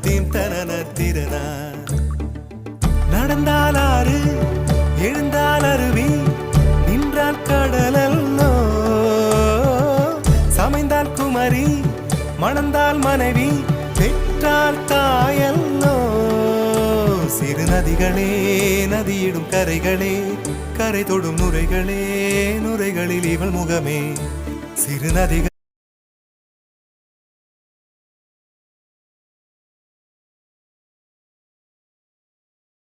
theme தனன திறனா நடந்தால் ஆறு எழுந்தால் அருவி நின்றால் கடலல்லோ சமைந்தால் குமரி மணந்தால் மனைவி பெற்றால் தாயல்லோ சிறு நதிகளே நதியிடும் கரைகளே கரை தொடும் நுரைகளே நுரைகளில் இவள் முகமே சிறு நதிகள்